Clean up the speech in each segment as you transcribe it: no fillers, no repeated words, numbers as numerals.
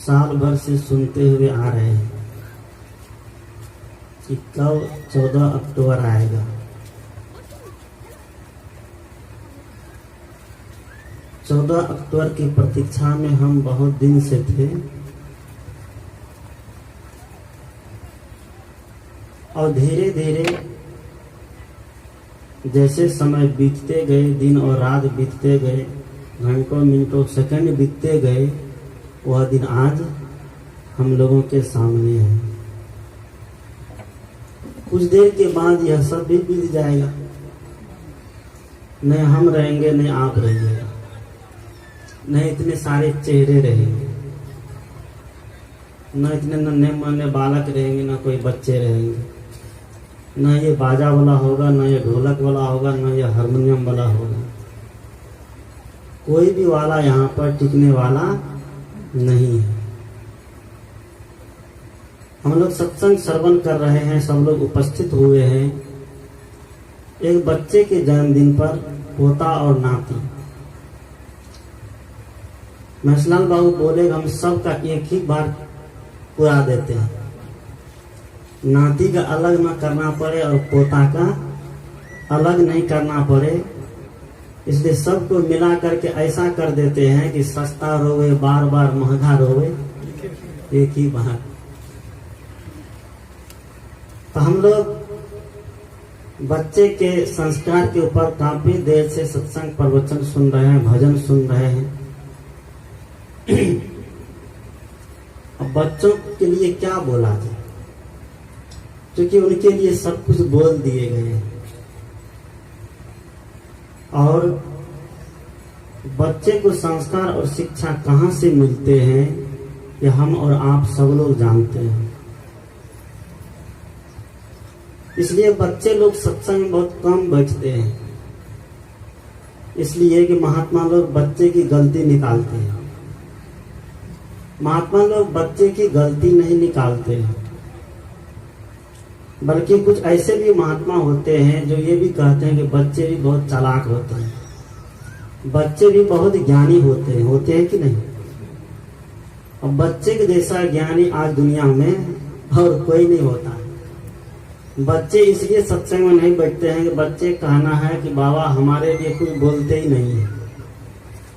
साल भर से सुनते हुए आ रहे हैं कि कब 14 अक्टूबर आएगा। 14 अक्टूबर की प्रतीक्षा में हम बहुत दिन से थे और धीरे धीरे जैसे समय बीतते गए, दिन और रात बीतते गए, घंटों मिनटों सेकंड बीतते गए, वह दिन आज हम लोगों के सामने है। कुछ देर के बाद यह सब भी बीत जाएगा। न हम रहेंगे न आप रहिएगा, न इतने सारे चेहरे रहेंगे, न इतने नन्हे मुन्ने बालक रहेंगे, न कोई बच्चे रहेंगे, न ये बाजा वाला होगा, न ये ढोलक वाला होगा, न ये हारमोनियम वाला होगा। कोई भी वाला यहाँ पर टिकने वाला नहीं है। हम लोग सत्संग श्रवण कर रहे हैं, सब लोग उपस्थित हुए हैं एक बच्चे के जन्मदिन पर, पोता और नाती। महेशलाल बाबू बोले हम सब का एक ही बार पूरा देते हैं, नाती का अलग ना करना पड़े और पोता का अलग नहीं करना पड़े, इसलिए सबको मिला करके ऐसा कर देते हैं कि सस्ता रोवे बार बार महंगा रोवे एक ही बार। तो हम लोग बच्चे के संस्कार के ऊपर काफी देर से सत्संग प्रवचन सुन रहे हैं, भजन सुन रहे हैं। अब बच्चों के लिए क्या बोला जाए, क्योंकि उनके लिए सब कुछ बोल दिए गए हैं और बच्चे को संस्कार और शिक्षा कहाँ से मिलते हैं ये हम और आप सब लोग जानते हैं। इसलिए बच्चे लोग सत्संग में बहुत कम बैठते हैं, इसलिए कि महात्मा लोग बच्चे की गलती निकालते हैं। महात्मा लोग बच्चे की गलती नहीं निकालते हैं, बल्कि कुछ ऐसे भी महात्मा होते हैं जो ये भी कहते हैं कि बच्चे भी बहुत चालाक होते हैं, बच्चे भी बहुत ज्ञानी होते हैं कि नहीं। और बच्चे के जैसा ज्ञानी आज दुनिया में और कोई नहीं होता है। बच्चे इसलिए सत्संग में नहीं बैठते हैं कि बच्चे कहना है कि बाबा हमारे लिए कुछ बोलते ही नहीं है,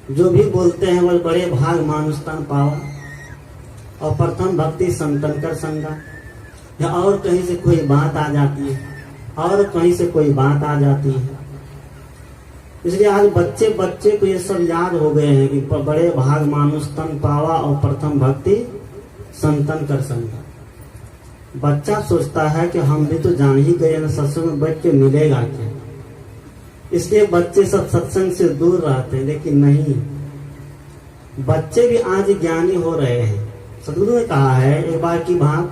जो भी बोलते हैं वह बड़े भाग मानुषतन पावा और प्रथम भक्ति संतन कर संगा, या और कहीं से कोई बात आ जाती है, और कहीं से कोई बात आ जाती है। इसलिए आज बच्चे को ये सब याद हो गए हैं कि बड़े भाग मानुष तन पावा और प्रथम भक्ति संतन कर संगा। बच्चा सोचता है कि हम भी तो जान ही गए ना, सत्संग में बैठ के मिलेगा क्या, इसलिए बच्चे सब सत्संग से दूर रहते हैं। लेकिन नहीं, बच्चे भी आज ज्ञानी हो रहे हैं। सदगुरु ने कहा है एक बार की बात,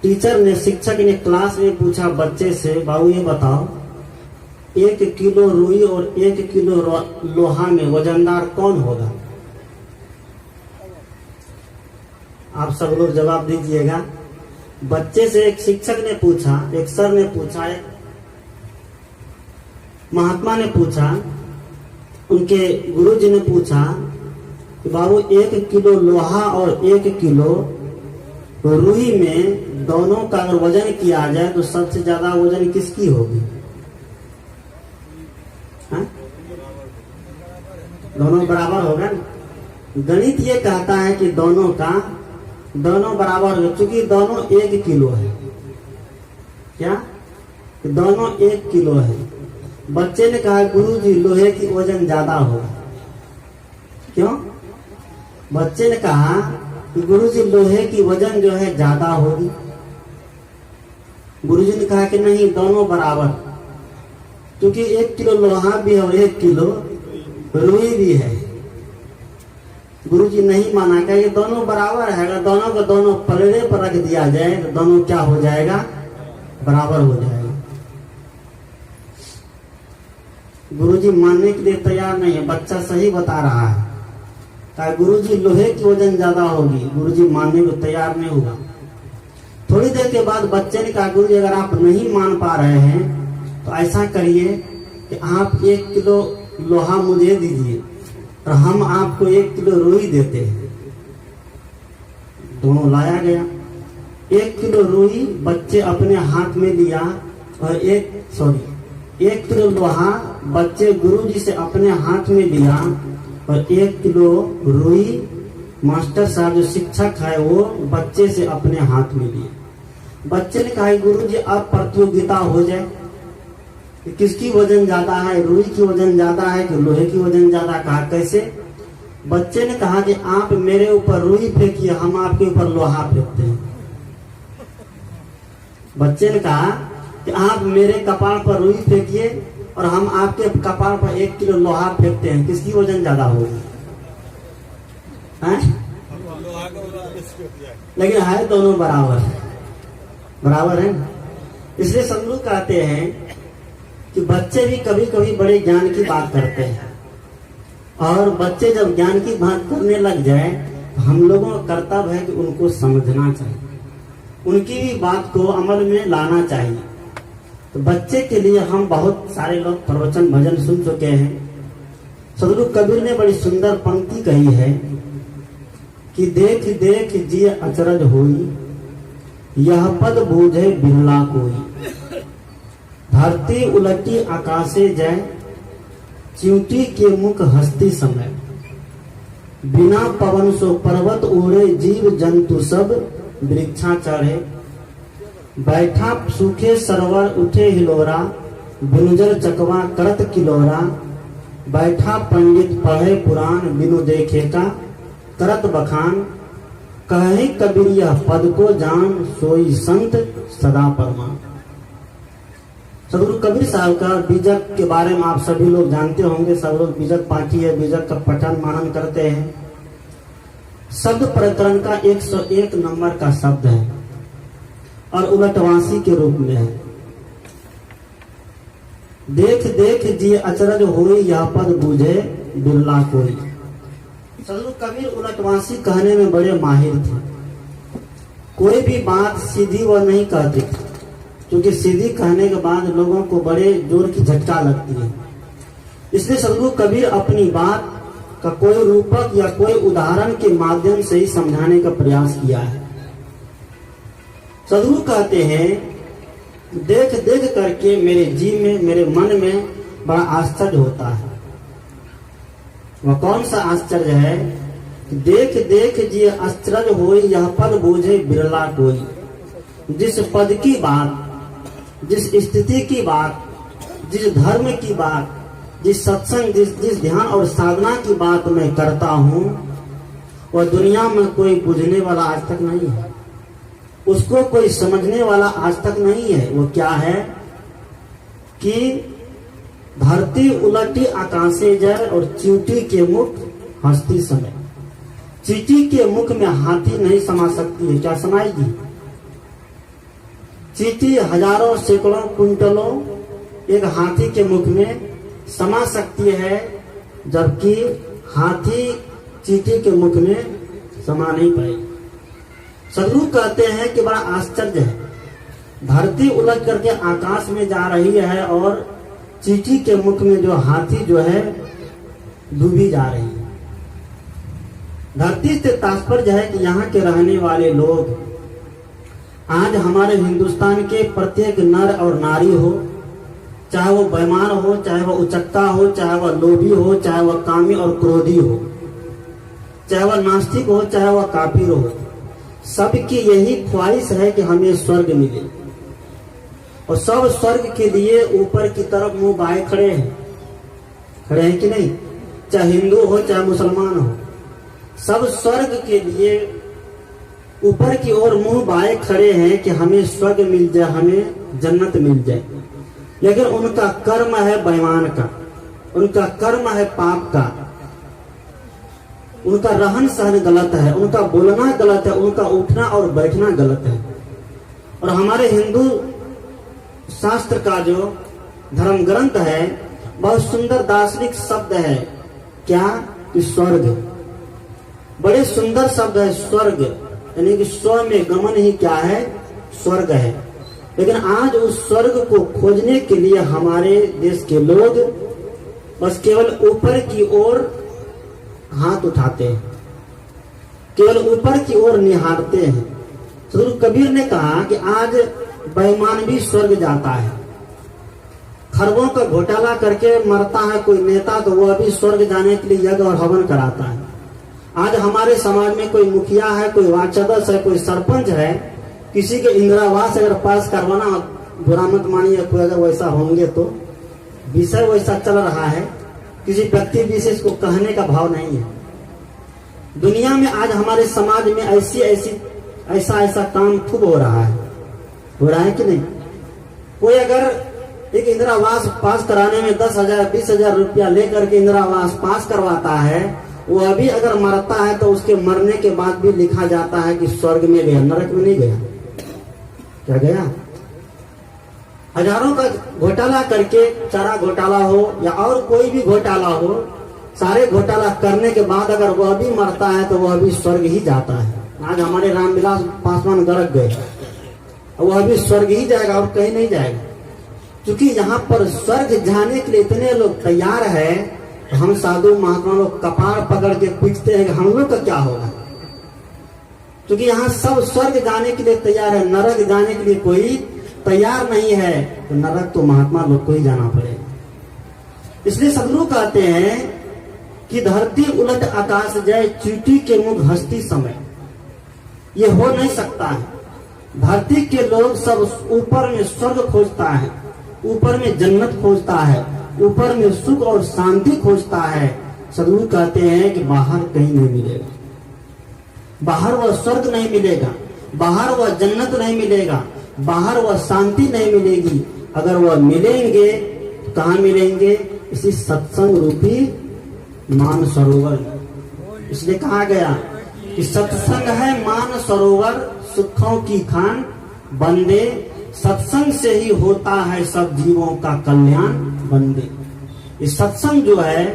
टीचर ने, शिक्षक ने क्लास में पूछा बच्चे से, बाबू ये बताओ 1 किलो रुई और 1 किलो लोहा में वजनदार कौन होगा? आप सब लोग जवाब दीजिएगा। बच्चे से एक शिक्षक ने पूछा, एक सर ने पूछा, एक महात्मा ने पूछा, उनके गुरुजी ने पूछा कि बाबू 1 किलो लोहा और 1 किलो रुई में दोनों का अगर वजन किया जाए तो सबसे ज्यादा वजन किसकी होगी? दोनों बराबर होगा ना। गणित ये कहता है कि दोनों बराबर हो, क्योंकि दोनों 1 किलो है। क्या? दोनों 1 किलो है। बच्चे ने कहा गुरुजी लोहे की वजन ज्यादा होगा। क्यों? बच्चे ने कहा कि गुरुजी लोहे की वजन जो है ज्यादा होगी। गुरुजी ने कहा कि नहीं, दोनों बराबर, क्योंकि 1 किलो लोहा भी है और 1 किलो रुई भी है। गुरुजी नहीं माना, क्या ये दोनों बराबर है। अगर दोनों को दोनों पलड़े पर रख दिया जाए तो दोनों क्या हो जाएगा? बराबर हो जाएगा। गुरुजी मानने के लिए तैयार नहीं है। बच्चा सही बता रहा है, कहा गुरुजी लोहे की वजन ज्यादा होगी। गुरुजी मानने को तैयार नहीं हुआ। थोड़ी देर के बाद बच्चे ने कहा गुरुजी अगर आप नहीं मान पा रहे हैं तो ऐसा करिए कि आप 1 किलो लोहा मुझे दीजिए और हम आपको 1 किलो रुई देते हैं। दोनों लाया गया। 1 किलो रुई बच्चे अपने हाथ में लिया और 1 किलो लोहा बच्चे गुरुजी से अपने हाथ में लिया और 1 किलो रुई मास्टर साहब जो शिक्षक है वो बच्चे से अपने हाथ में लिए। बच्चे ने कहा गुरुजी अब प्रतियोगिता हो जाए, किसकी वजन ज्यादा है, रुई की वजन ज्यादा है कि लोहे की वजन ज्यादा। कहा कैसे? बच्चे ने कहा कि आप मेरे ऊपर रुई फेंकिए, हम आपके ऊपर लोहा फेंकते हैं। बच्चे ने कहा कि आप मेरे कपाल पर रुई फेंकिए और हम आपके कपाल पर 1 किलो लोहा फेंकते हैं, किसकी वजन ज्यादा होगी? लेकिन है दोनों बराबर है। इसलिए सदगुरु कहते हैं कि बच्चे भी कभी कभी बड़े ज्ञान की बात करते हैं और बच्चे जब ज्ञान की बात करने लग जाए तो हम लोगों का कर्तव्य है कि उनको समझना चाहिए, उनकी भी बात को अमल में लाना चाहिए। तो बच्चे के लिए हम बहुत सारे लोग प्रवचन भजन सुन चुके हैं। सदगुरु कबीर ने बड़ी सुंदर पंक्ति कही है कि देख देख जिय अचरज होई, यह पद बूझे बिरला कोई। धरती उलटी आकाशे जय, चिंटी के मुख हस्ती समय। बिना पवन सो पर्वत उड़े, जीव जंतु सब वृक्षा चढ़े। बैठा सूखे सरोवर उठे हिलोरा, बिनुजर चकवा करत किलोरा। बैठा पंडित पढ़े पुराण, बिनु देखे का करत बखान। कहे कबीर यह पद को जान, सोई संत सदा परमान। सदगुरु कबीर साहब का बीजक के बारे में आप सभी लोग जानते होंगे। सब लोग बीजक पाठी है, बीजक का पठन मानन करते हैं। शब्द प्रकरण का 101 नंबर का शब्द है और उलटवासी के रूप में है। देख देख जी अचरज होई, यह पद बूझे बिरला कोई। सदगुरु कबीर उलटवासी कहने में बड़े माहिर थे। कोई भी बात सीधी वो नहीं कहते थे, क्योंकि सीधी कहने के बाद लोगों को बड़े जोर की झटका लगती है। इसलिए सदगुरु कबीर अपनी बात का कोई रूपक या कोई उदाहरण के माध्यम से ही समझाने का प्रयास किया है। सदगुरु कहते हैं देख देख करके मेरे जी में, मेरे मन में बड़ा आश्चर्य होता है। वह कौन सा आश्चर्य है? देख देख जी आश्चर्य होई, यह पद बूझे बिरला कोई। जिस पद की बात, जिस स्थिति की बात, जिस धर्म की बात, जिस सत्संग, जिस ध्यान और साधना की बात मैं करता हूँ, वह दुनिया में कोई बुझने वाला आज तक नहीं है, उसको कोई समझने वाला आज तक नहीं है। वो क्या है कि धरती उलटी आकाशे जय और चींटी के मुख हस्ती समय। चींटी के मुख में हाथी नहीं समा सकती है, क्या समाएगी? चींटी हजारों सैकड़ों कुंटलों एक हाथी के मुख में समा सकती है, जबकि हाथी चींटी के मुख में समा नहीं पाएगी। सदगुरु कहते हैं कि बड़ा आश्चर्य है, धरती उलट करके आकाश में जा रही है और चींटी के मुख में जो हाथी जो है डूबी जा रही है। धरती से तात्पर्य है कि यहाँ के रहने वाले लोग आज हमारे हिंदुस्तान के प्रत्येक नर और नारी हो, चाहे वो बेईमान हो, चाहे वो उचक्का हो, चाहे वह लोभी हो, चाहे वह कामी और क्रोधी हो, चाहे वह नास्तिक हो, चाहे वह काफिर हो, सबकी यही ख्वाहिश है कि हमें स्वर्ग मिले। और सब स्वर्ग के लिए ऊपर की तरफ मुंह बाए खड़े हैं कि नहीं? चाहे हिंदू हो चाहे मुसलमान हो, सब स्वर्ग के लिए ऊपर की ओर मुंह बाए खड़े हैं कि हमें स्वर्ग मिल जाए, हमें जन्नत मिल जाए। लेकिन उनका कर्म है बेईमान का, उनका कर्म है पाप का, उनका रहन सहन गलत है, उनका बोलना गलत है, उनका उठना और बैठना गलत है। और हमारे हिंदू शास्त्र का जो धर्म ग्रंथ है बहुत सुंदर दार्शनिक शब्द है, क्या कि स्वर्ग। बड़े सुंदर शब्द है स्वर्ग, यानी कि स्व में गमन ही क्या है? स्वर्ग है। लेकिन आज उस स्वर्ग को खोजने के लिए हमारे देश के लोग बस केवल ऊपर की ओर हाथ उठाते हैं। केवल ऊपर की ओर निहारते हैं। सदगुरु कबीर ने कहा कि आज बेईमान भी स्वर्ग जाता है। खरबों का घोटाला करके मरता है कोई नेता तो वह भी स्वर्ग जाने के लिए यज्ञ और हवन कराता है। आज हमारे समाज में कोई मुखिया है, कोई वार्ड सदस्य है, कोई सरपंच है, किसी के इंदिरावास अगर पास करवाना, बुरा मत मानिए, कोई अगर वैसा होंगे तो विषय वैसा चल रहा है, किसी व्यक्ति विशेष को कहने का भाव नहीं है। दुनिया में आज हमारे समाज में ऐसा काम खूब हो रहा है कि नहीं। कोई अगर एक इंदिरावास पास कराने में 10,000 20,000 रुपया लेकर के इंदिरावास पास करवाता है, वह भी अगर मरता है तो उसके मरने के बाद भी लिखा जाता है कि स्वर्ग में गया, नरक में नहीं गया। क्या गया? हजारों का घोटाला करके, चारा घोटाला हो या और कोई भी घोटाला हो, सारे घोटाला करने के बाद अगर वह भी मरता है तो वह भी स्वर्ग ही जाता है। आज हमारे रामविलास पासवान गरक गए, वह भी स्वर्ग ही जाएगा और कहीं नहीं जाएगा। क्योंकि यहाँ पर स्वर्ग जाने के लिए इतने लोग तैयार है, तो हम साधु महात्मा लोग कपार पकड़ के पूछते हैं कि हम लोग का क्या होगा। क्योंकि यहाँ सब स्वर्ग जाने के लिए तैयार है, नरक जाने के लिए कोई तैयार नहीं है, तो नरक तो महात्मा लोग को ही जाना पड़ेगा। इसलिए सदगुरु कहते हैं कि धरती उलट आकाश जाए, चींटी के मुख हस्ती समय। ये हो नहीं सकता है। धरती के लोग सब ऊपर में स्वर्ग खोजता है, ऊपर में जन्नत खोजता है, ऊपर में सुख और शांति खोजता है। सदगुरु कहते हैं कि बाहर कहीं नहीं मिलेगा, बाहर वह स्वर्ग नहीं मिलेगा, बाहर वह जन्नत नहीं मिलेगा, बाहर वह शांति नहीं मिलेगी। अगर वह मिलेंगे तो कहाँ मिलेंगे? इसी सत्संग रूपी मान सरोवर। इसलिए कहा गया कि सत्संग है मान सरोवर, सुखों की खान बंदे, सत्संग से ही होता है सब जीवों का कल्याण बंदे। इस सत्संग जो है